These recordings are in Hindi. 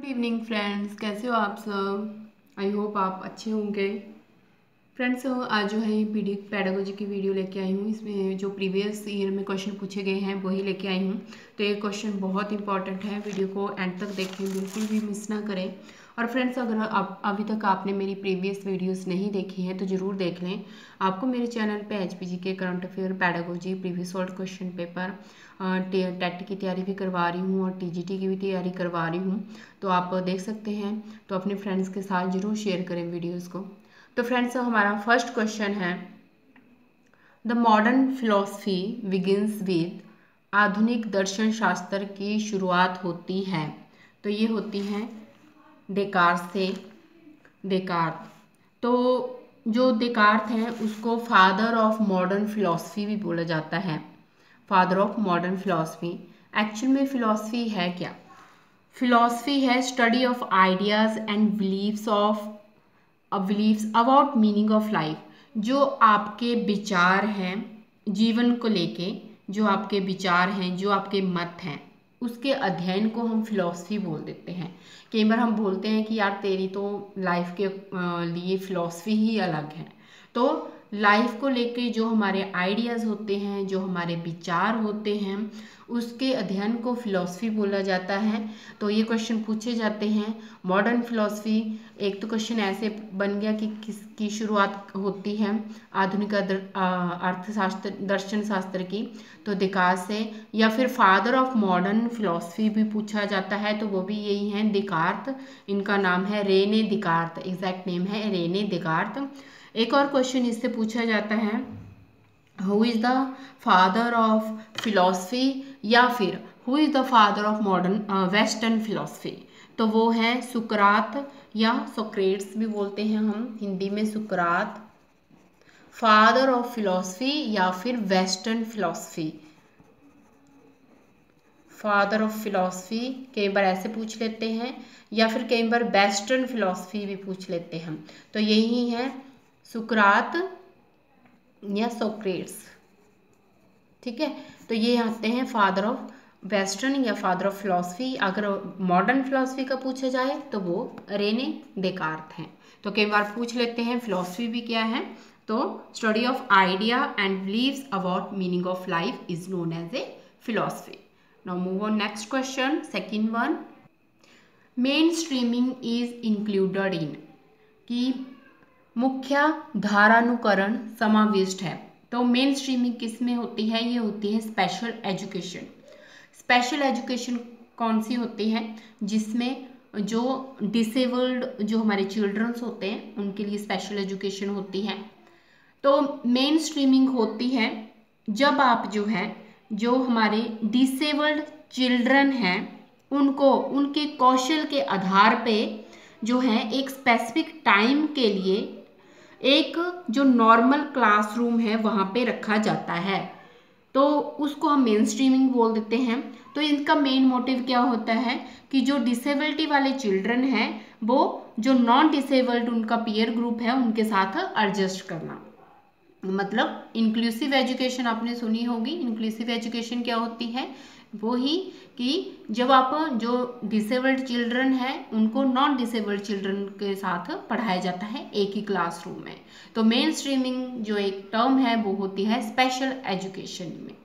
गुड इवनिंग फ्रेंड्स, कैसे हो आप सब। आई होप आप अच्छे होंगे। फ्रेंड्स, आज जो है पीडी पेडागोजी की वीडियो लेके आई हूँ। इसमें जो प्रीवियस ईयर में क्वेश्चन पूछे गए हैं वही लेके आई हूँ। तो ये क्वेश्चन बहुत इंपॉर्टेंट है, वीडियो को एंड तक देखें, बिल्कुल भी मिस ना करें। और फ्रेंड्स, अगर आप अभी तक आपने मेरी प्रीवियस वीडियोस नहीं देखी हैं तो ज़रूर देख लें। आपको मेरे चैनल पे एचपीजी के current affair, pedagogy, previous solved question paper, TET की तैयारी भी करवा रही हूँ और टीजीटी की भी तैयारी करवा रही हूँ। तो आप देख सकते हैं। तो अपने फ्रेंड्स के साथ ज़रूर शेयर करें वीडियोज़ को। तो फ्रेंड्स, हमारा फर्स्ट क्वेश्चन है, the modern philosophy begins with, आधुनिक दर्शन शास्त्र की शुरुआत होती है। तो ये होती हैं डेकार्त से। डेकार्त, तो जो डेकार्त हैं उसको फादर ऑफ मॉडर्न फिलॉसफी भी बोला जाता है। Father of modern philosophy. Actual में फिलॉसफी है क्या? फिलॉसफी है study of ideas and beliefs about meaning of life. जो आपके विचार हैं जीवन को लेके, जो आपके विचार हैं, जो आपके मत हैं, उसके अध्ययन को हम फिलॉसफी बोल देते हैं। कई बार हम बोलते हैं कि यार तेरी तो लाइफ के लिए फिलॉसफी ही अलग है। तो लाइफ को लेके जो हमारे आइडियाज़ होते हैं, जो हमारे विचार होते हैं, उसके अध्ययन को फिलॉसफी बोला जाता है। तो ये क्वेश्चन पूछे जाते हैं मॉडर्न फिलॉसफी। एक तो क्वेश्चन ऐसे बन गया कि किसकी शुरुआत होती है आधुनिक अर्थशास्त्र, दर्शन शास्त्र की, तो डेकार्त से। या फिर फादर ऑफ मॉडर्न फिलॉसफी भी पूछा जाता है, तो वो भी यही है, डेकार्त। इनका नाम है रेने डेकार्त, एग्जैक्ट नेम है रेने डेकार्त। एक और क्वेश्चन इससे पूछा जाता है, who is the father of philosophy, या फिर who is the father of modern western philosophy. तो वो है सुकरात, या सोक्रेट्स भी बोलते हैं हम हिंदी में, सुकरात फादर ऑफ फिलॉसफी, या फिर western philosophy. Father of philosophy कई बार ऐसे पूछ लेते हैं, या फिर कई बार वेस्टर्न फिलॉसफी भी पूछ लेते हैं। तो यही है सुकरात या सोक्रेट्स। ठीक है, तो ये आते हैं फादर ऑफ वेस्टर्न या फादर ऑफ फिलॉसफी। अगर मॉडर्न फिलॉसफी का पूछा जाए तो वो रेने डेकार्त हैं। तो कई बार पूछ लेते हैं फिलॉसफी भी क्या है, तो study of idea and beliefs about meaning of life is known as a philosophy. Now move on next question, second one, main streaming is included in, कि मुख्य धारानुकरण समाविष्ट है। तो मेन स्ट्रीमिंग किस में होती है? ये होती है स्पेशल एजुकेशन। स्पेशल एजुकेशन कौन सी होती है? जिसमें जो डिसेबल्ड जो हमारे चिल्ड्रंस होते हैं उनके लिए स्पेशल एजुकेशन होती है। तो मेन स्ट्रीमिंग होती है जब आप जो है, जो हमारे डिसेबल्ड चिल्ड्रन हैं उनको उनके कौशल के आधार पे जो है एक स्पेसिफिक टाइम के लिए एक जो नॉर्मल क्लासरूम है वहाँ पे रखा जाता है, तो उसको हम मेन स्ट्रीमिंग बोल देते हैं। तो इनका मेन मोटिव क्या होता है कि जो डिसेबिलिटी वाले चिल्ड्रन हैं वो जो नॉन डिसेबल्ड उनका पीयर ग्रुप है उनके साथ एडजस्ट करना। मतलब इंक्लूसिव एजुकेशन आपने सुनी होगी। इंक्लूसिव एजुकेशन क्या होती है? वो ही कि जब आप जो डिसेबल्ड चिल्ड्रन हैं उनको नॉन डिसेबल्ड चिल्ड्रन के साथ पढ़ाया जाता है एक ही क्लासरूम में। तो मेन स्ट्रीमिंग जो एक टर्म है वो होती है स्पेशल एजुकेशन में।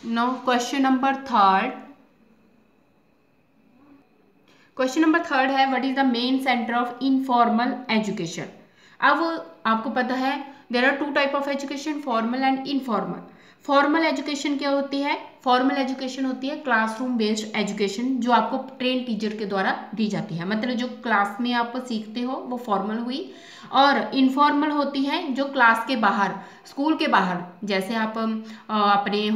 Now question number third. Question number third है, what is the main centre of informal education. अब आपको पता है there are two type of education, formal and informal. Formal education क्या होती है? फॉर्मल एजुकेशन होती है क्लासरूम बेस्ड एजुकेशन जो आपको ट्रेन टीचर के द्वारा दी जाती है, मतलब जो क्लास में आप सीखते हो वो फॉर्मल हुई। और इनफॉर्मल होती है जो क्लास के बाहर, स्कूल के बाहर, जैसे आप अपने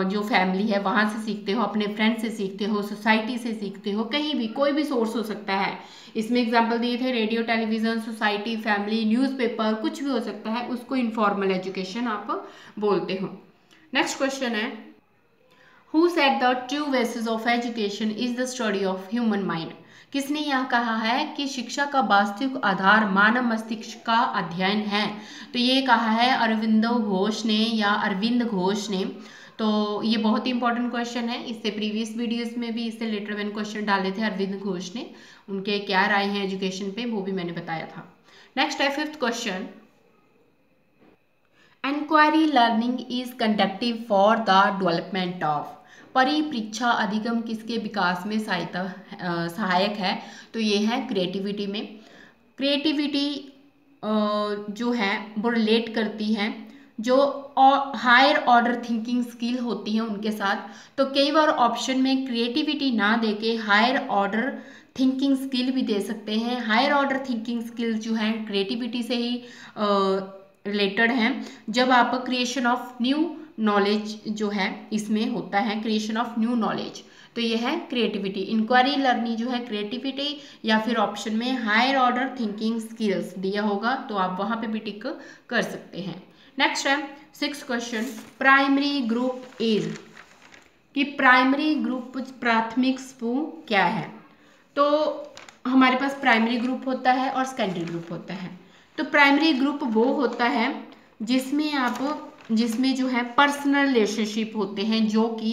जो फैमिली है वहाँ से सीखते हो, अपने फ्रेंड से सीखते हो, सोसाइटी से सीखते हो, कहीं भी कोई भी सोर्स हो सकता है। इसमें एग्जाम्पल दिए थे radio, television, society, family, newspaper, कुछ भी हो सकता है, उसको इनफॉर्मल एजुकेशन आप बोलते हो। नेक्स्ट क्वेश्चन है, who said the true basis of education is the study of human mind. किसने यह कहा है कि शिक्षा का वास्तविक आधार मानव मस्तिष्क का अध्ययन है? तो ये कहा है अरविंद घोष ने, या अरविंद घोष ने। तो ये बहुत ही इंपॉर्टेंट क्वेश्चन है। इससे प्रीवियस वीडियोस में भी इससे रिलेटेड मैंने क्वेश्चन डाले थे अरविंद घोष ने, उनके क्या राय है एजुकेशन पे वो भी मैंने बताया था। नेक्स्ट है 5th question, inquiry learning is conductive for the development of, परिप्रेक्षा अधिगम किसके विकास में सहायक है? तो ये है क्रिएटिविटी में। क्रिएटिविटी जो है वो रिलेट करती है जो हायर ऑर्डर थिंकिंग स्किल होती है उनके साथ। तो कई बार ऑप्शन में क्रिएटिविटी ना देके हायर ऑर्डर थिंकिंग स्किल भी दे सकते हैं। हायर ऑर्डर थिंकिंग स्किल जो है क्रिएटिविटी से ही रिलेटेड है। जब आप क्रिएशन ऑफ न्यू नॉलेज जो है इसमें होता है, क्रिएशन ऑफ न्यू नॉलेज, तो ये है क्रिएटिविटी। इंक्वायरी लर्निंग जो है क्रिएटिविटी, या फिर ऑप्शन में हायर ऑर्डर थिंकिंग स्किल्स दिया होगा तो आप वहां पे भी टिक कर सकते हैं। नेक्स्ट है 6th question, primary group is, कि प्राइमरी ग्रुप प्राथमिक समूह क्या है? तो हमारे पास प्राइमरी ग्रुप होता है और सेकेंडरी ग्रुप होता है। तो प्राइमरी ग्रुप वो होता है जिसमें जो है पर्सनल रिलेशनशिप होते हैं जो कि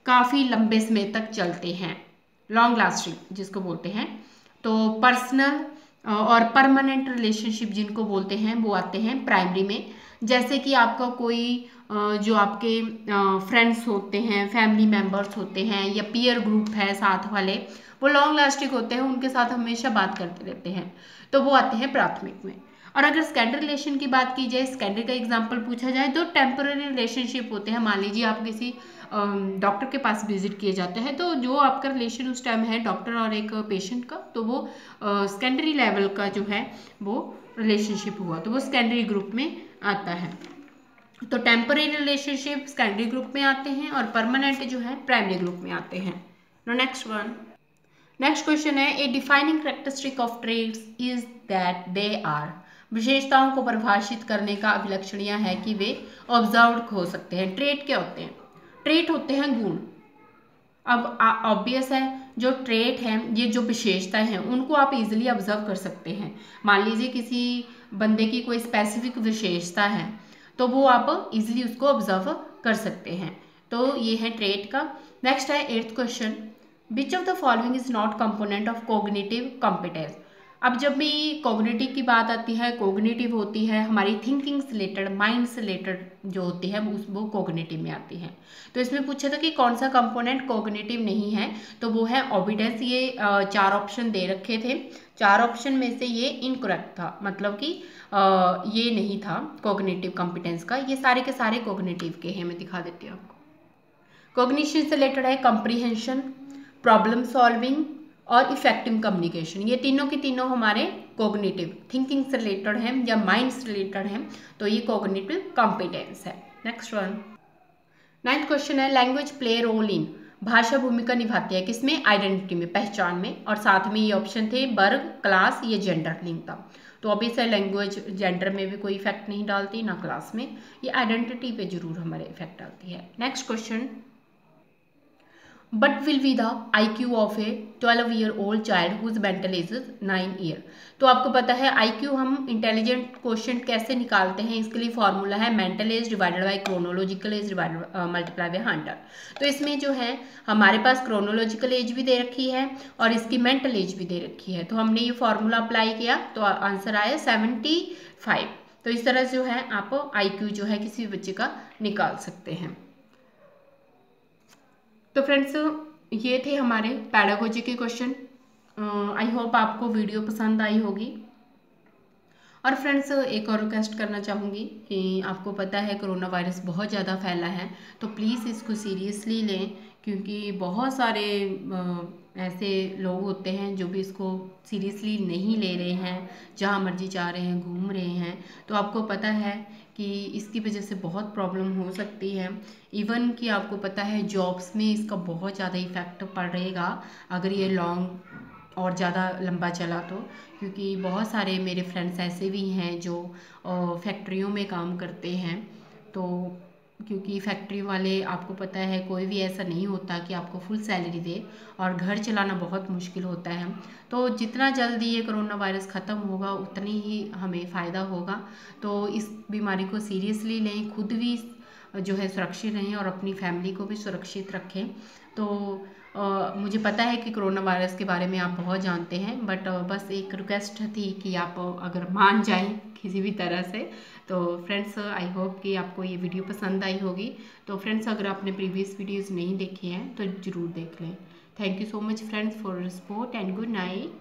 काफ़ी लंबे समय तक चलते हैं, लॉन्ग लास्टिंग जिसको बोलते हैं। तो पर्सनल और परमानेंट रिलेशनशिप जिनको बोलते हैं वो आते हैं प्राइमरी में। जैसे कि आपका कोई जो आपके फ्रेंड्स होते हैं, फैमिली मेम्बर्स होते हैं, या पीयर ग्रुप है साथ वाले, वो लॉन्ग लास्टिंग होते हैं, उनके साथ हमेशा बात करते रहते हैं, तो वो आते हैं प्राथमिक में। और अगर सेकेंडरी रिलेशन की बात की जाए, सेकेंडरी का एग्जांपल पूछा जाए तो टेम्पररी रिलेशनशिप होते हैं। मान लीजिए आप किसी डॉक्टर के पास विजिट किए जाते हैं, तो जो आपका रिलेशन उस टाइम है डॉक्टर और एक पेशेंट का, तो वो सेकेंडरी लेवल का जो है वो रिलेशनशिप हुआ, तो वो सेकेंडरी ग्रुप में आता है। तो टेम्पररी रिलेशनशिप सेकेंडरी ग्रुप में आते हैं और परमानेंट जो है प्राइमरी ग्रुप में आते हैं। नेक्स्ट क्वेश्चन है, a defining characteristic of traits is that they are, विशेषताओं को परिभाषित करने का अभिलक्षण यह है कि वे ऑब्जर्व्ड हो सकते हैं। ट्रेट क्या होते हैं? ट्रेट होते हैं गुण। अब ऑब्वियस है जो ट्रेट है, ये जो विशेषताएं हैं उनको आप इजीली ऑब्जर्व कर सकते हैं। मान लीजिए किसी बंदे की कोई स्पेसिफिक विशेषता है तो वो आप इजीली उसको ऑब्जर्व कर सकते हैं, तो ये है ट्रेट का। नेक्स्ट है 8th question, which of the following is not component of cognitive competence. अब जब भी कॉग्निटिव की बात आती है, कॉग्निटिव होती है हमारी थिंकिंग से रिलेटेड, माइंड से रिलेटेड जो होती है वो कॉग्निटिव में आती है। तो इसमें पूछा था कि कौन सा कंपोनेंट कॉग्निटिव नहीं है, तो वो है ओबीडियंस। ये 4 ऑप्शन दे रखे थे, 4 ऑप्शन में से ये इनकरेक्ट था, मतलब कि ये नहीं था कॉग्निटिव कॉम्पिटेंस का। ये सारे के सारे कॉग्निटिव के हैं, मैं दिखा देती हूँ आपको। कॉग्निशन से रिलेटेड है कंप्रीहेंशन, प्रॉब्लम सॉल्विंग और इफेक्टिव कम्युनिकेशन। ये तीनों के तीनों हमारे कॉग्निटिव थिंकिंग से रिलेटेड हैं या माइंड से रिलेटेड हैं, तो ये कॉग्निटिव कॉम्पिटेंस है। नेक्स्ट वन 9th क्वेश्चन है, लैंग्वेज प्ले रोल इन, भाषा भूमिका निभाती है किसमें? आइडेंटिटी में, पहचान में। और साथ में ये ऑप्शन थे वर्ग, क्लास, ये जेंडर लिंग था। तो ऑब्वियस है लैंग्वेज जेंडर में भी कोई इफेक्ट नहीं डालती, ना क्लास में, ये आइडेंटिटी पे जरूर हमारे इफेक्ट डालती है। Next question, but will be the IQ of a 12-year-old child whose mental age 9 year. तो आपको पता है IQ हम इंटेलिजेंट क्वेश्चन कैसे निकालते हैं, इसके लिए फॉर्मूला है mental as divided by chronological S multiply by 100। तो इसमें जो है हमारे पास क्रोनोलॉजिकल एज भी दे रखी है और इसकी मेंटल एज भी दे रखी है, तो हमने ये फॉर्मूला अप्लाई किया तो आंसर आया 75। तो इस तरह जो है आप IQ जो है किसी भी बच्चे का निकाल सकते हैं। तो फ्रेंड्स ये थे हमारे पैडागोजी के क्वेश्चन। आई होप आपको वीडियो पसंद आई होगी। और फ्रेंड्स एक और रिक्वेस्ट करना चाहूँगी कि आपको पता है कोरोना वायरस बहुत ज़्यादा फैला है, तो प्लीज़ इसको सीरियसली लें, क्योंकि बहुत सारे ऐसे लोग होते हैं जो भी इसको सीरियसली नहीं ले रहे हैं, जहाँ मर्जी जा रहे हैं, घूम रहे हैं। तो आपको पता है कि इसकी वजह से बहुत प्रॉब्लम हो सकती है। इवन कि आपको पता है जॉब्स में इसका बहुत ज़्यादा इफ़ेक्ट पड़ेगा अगर ये लॉन्ग और ज़्यादा लंबा चला तो, क्योंकि बहुत सारे मेरे फ्रेंड्स ऐसे भी हैं जो फैक्ट्रियों में काम करते हैं। तो क्योंकि फैक्ट्री वाले आपको पता है कोई भी ऐसा नहीं होता कि आपको फुल सैलरी दे, और घर चलाना बहुत मुश्किल होता है। तो जितना जल्दी ये कोरोना वायरस ख़त्म होगा उतनी ही हमें फ़ायदा होगा। तो इस बीमारी को सीरियसली लें, खुद भी जो है सुरक्षित रहें और अपनी फैमिली को भी सुरक्षित रखें। तो मुझे पता है कि कोरोना वायरस के बारे में आप बहुत जानते हैं, बट बस एक रिक्वेस्ट थी कि आप अगर मान जाएं किसी भी तरह से। तो फ्रेंड्स, आई होप कि आपको ये वीडियो पसंद आई होगी। तो फ्रेंड्स, अगर आपने प्रीवियस वीडियोज़ नहीं देखे हैं तो ज़रूर देख लें। Thank you so much friends for your support and good night.